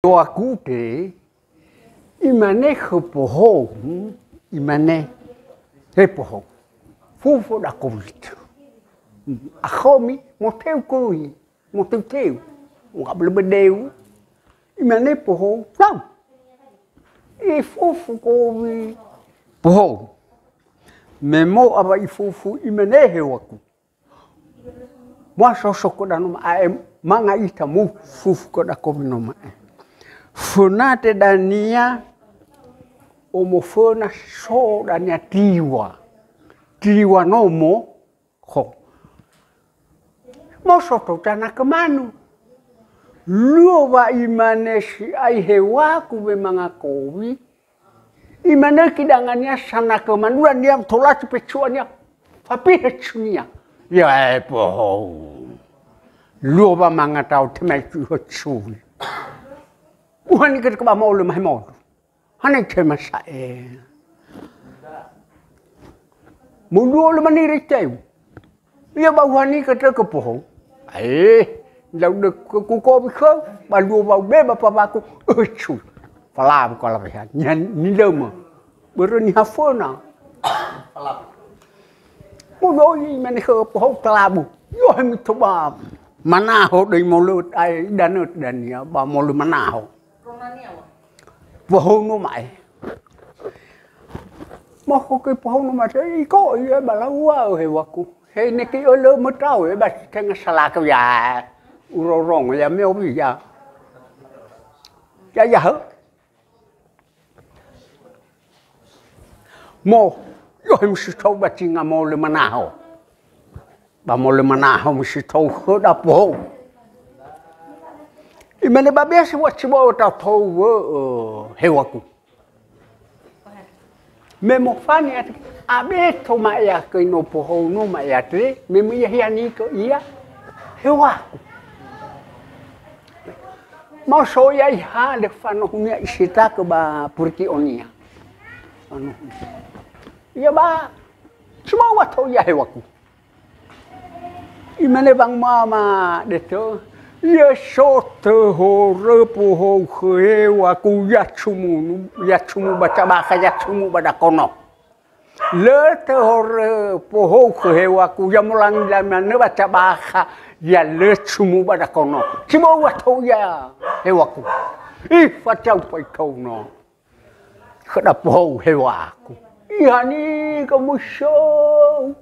Doa kute imane khepoho imane hepoho fufu da covid akhomi moteu kui moteu teu ngabel bedeu imane poho tam e fufu kovi poho memo aba i fufu imane hewaku mwa so ko da no manga ita mu fufu ko da kovi no ma funate dania omofona so dania tiwa nomo ho mosoto tana kemanu luwa imane si ai hewa ku be manga kowi imane kidangania sana kemanu dia tola pecuania tapi hechunia ya po luwa manga tau temai chu Uhan kita kebab mau lemah mau, hanya cuma saya. Mundur lemah ni receh. Ia bawa ni kita kepoh. Lau dek kuku bikau, balu bau beba papaku, cu, falam kalau behan, ni lama, berani hafona. Mundur ni mana kepoh telabu, yo hemi coba. Mana ho dari mulut ai danut dan ya, bawa mulut mana ho. Pohon no mai, mau ke pohon no mai, iko ia balawa hewaku, hei neki olo metau ya, bas tengah salah kau ya, urorong ya meobi ya, ya he, mau, yo mesti tahu bacinga mau le manaho, ba mau le manaho mesti tahu hoda pohon. Imane babia semua cuma tahu hewaku. Memofani abe to maya ke no poho no maya tre memu ya ni ko ia hewaku. Mau so ya ha de fano hunya isita ke ba purki onia. Anu. Ya ba cuma wato ya hewaku. Imane bang mama de to ya sote ho repo ho hewa ku ya chumu baca baka ya chumu pada kono le te ho repo ho hewa ku ya mulang dalam ne baca baka ya le chumu pada kono cuma watau ya hewa ku facau pai kau no kedap ho hewa ku iya ni kamu show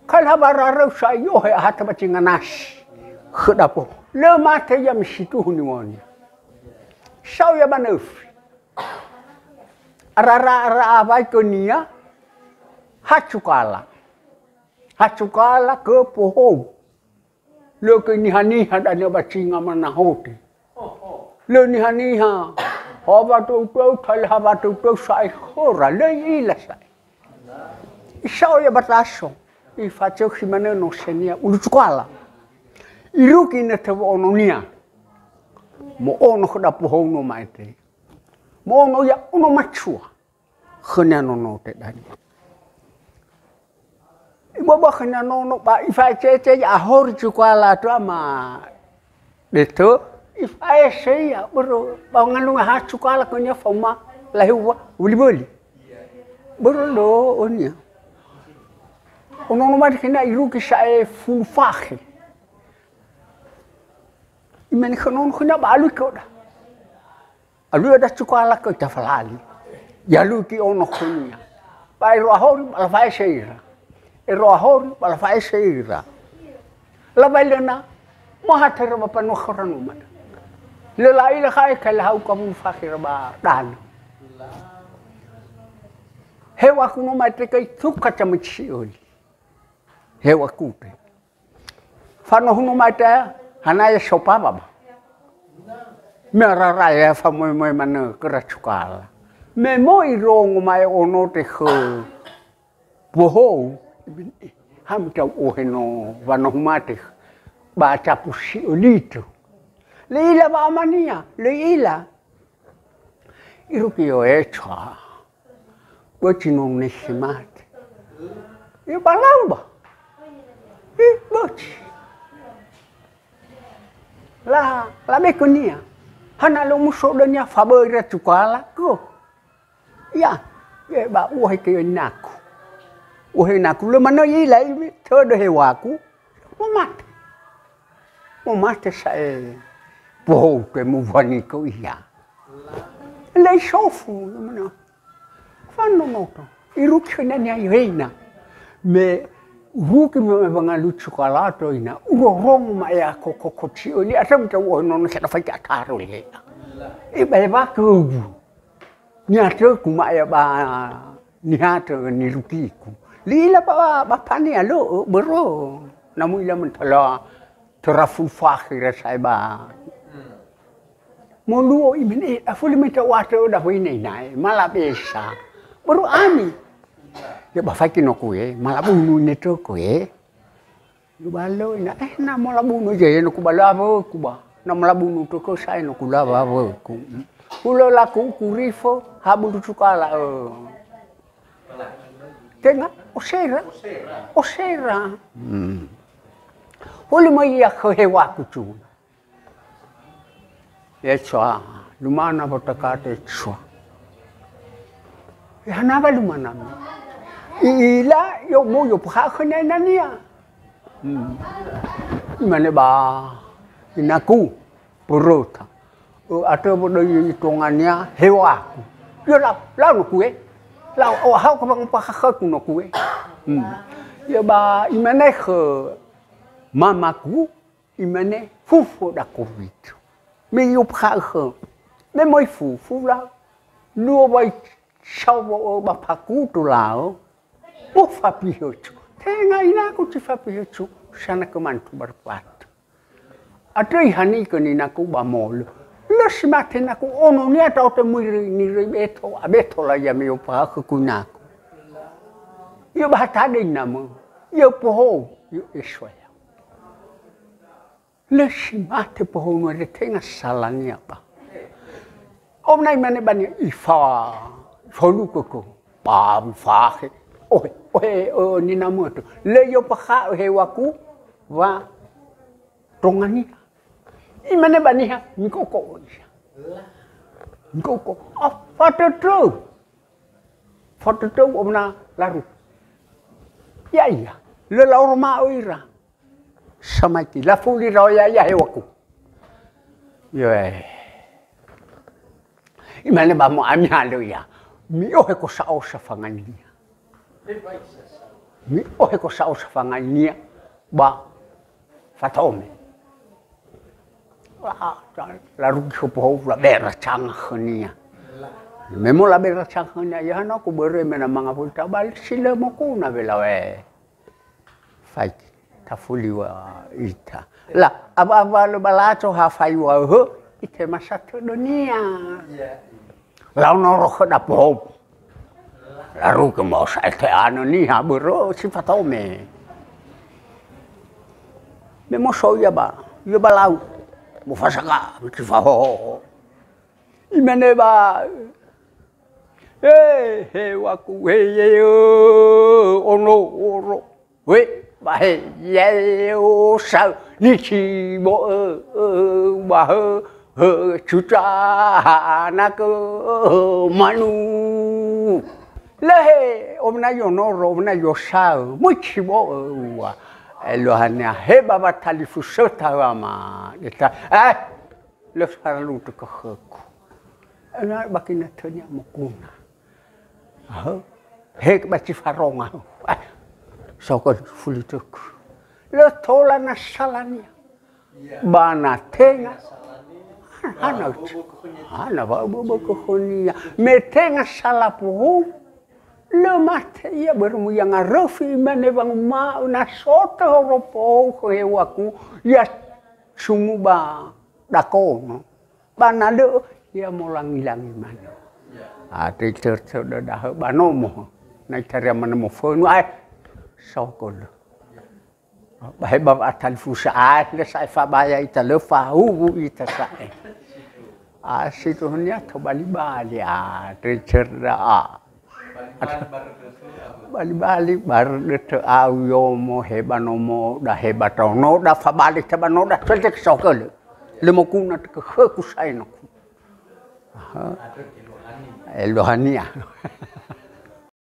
kalau barang sayo he hata bacingan nasi Kedapo, le mata jam situ hunimonya. Sao ya banuf. Ara apa ikonia? Hacukala ke poho. Le ke nihaniha dan ya bacinga mana hote. Le nihaniha. Haba tu tal haba tu sai hora le ila sai. Sao ya bataso. I faccio chimane no senia ulukala. Iruki na te ononia. Mo ono kada poho no maite. Mo ono ya ono machua. Khanya no te dani. Ibo khanya no ba ifai che ya hor chukwala to ama. Deto ifai sei ya bro ba ngalu ha chukwala konya foma lahiwa uliboli. Bro lo onia. Ono no maite kina iruki sai fulfache. Imani kanon kuna balu ko da alu ada cukup ko tafalali ya lu ki ono kunya pai rohor bal fai sheira rohor bal fai sheira la bailena mahathar ba panu khoranu mat le lai la khai kala hau kam fakhir ba dan hewa kuno mate kai thukka chamchi oli hewa kute fano huno mate Hanaya sopa baba. Mera raya famoi moi mana keracukala. Memo irong mai ono te kho. Poho ham tau oheno vano mate ba capusi olito. Leila ba amania, leila. Iruki o echa. Bocino nesimate. E balamba. Boci. La beconia. hana lo muso danya fabera cukala ko ya ye ba uhe ke naku uhe naku le mana yi lai thơ de hewaku mo mate sai po ke mu vani ko ya lei sofu mana fanno moto iru kena nya yena me ruki me bangalu cokalato ina urong ma ya ko ci ni atam ta wo non sa fa ka taro le e ba ku nya to ku ma ya ba ni ha to ni ruki ku li la ba pani alo bro namu ila men thala trafu fakhira sai ba mo luo i mene afuli meta wato da ho nei nai mala besa bro ami ya ba fai kino kue malabu ne to kue lu balo ina na malabu no je no ku bala vo ku ba na malabu no to ko sai no ku la ba vo ku lo la ku rifo habu tu kala tenga osera holi mai ya ko he wa ku tu ya chwa lumana botakate chwa ya na ba lumana ila yo mo yo pha khone na nia mane ba inaku porota ato bo do yi tongania hewa yo la no ku la o ha ko bang pa kha ku no ku yo ba imane kho mamaku imane fufu da covid me yo pha kho me moi fufu la no ba sau bo ba pha ku tu lao mo fa pihochu tenga ina ku ti fa pihochu sana ko man tu berpat atoi hani ko ni naku ba mol lo smate naku ono ni ata o mu ni beto abeto la ya me pa ku naku yo ba ta de namo yo po yo eswaya lo smate po no de tenga salani apa om nai mane bani ifa folu ko pa fa oe ni namu tu le yo pakha he waku wa tongani imane bani ha ngoko foto omna laru ya le la orma oira samaki la fuli roya ya he waku yo imane ba mo amya lo ya mi ohe ko sa o sa fangani mi ohe ko sa o sa fangani ba fatome la rugi ko po la bera chang khania me mo la bera chang khania ya na ko bere me na manga pulta bal sile mo ko na vela we fai ta fuli wa ita la aba lo balato ha fai wa ho ite masato dunia lao no ro da po la rugi mo sa te ano ni ha bero si fatome me mo so ya ba yo balau mo fasaka ti fa ho imene ba waku ono oro we ba ye o sa ni chi bo ba chu cha na ko manu le omna yo no ro omna yo sa mo chi bo wa lo hanya he baba talifu sota ma eta lo saralu to ko ana bakina tonya mokuna he ba ci faronga so ko fulituk lo tola na salania bana tenga ana ba bo ko khonia me tenga salapu le mate ia bermu yang arafi mane bang ma na sota ropo ko he waku ya sumu ba dako no bana de ia molang-ilangi mano te ter da ba no mo na tare man mo fo no ai so ko ba he ba atal fusa le sai fa ba ya ita le fa hu ita sai situ nya to bali bali te ter da bali bar de au yo mo hebano mo da hebatono da fa bali tabano da tete so ko le mo ku na ko ku sai no Lohania.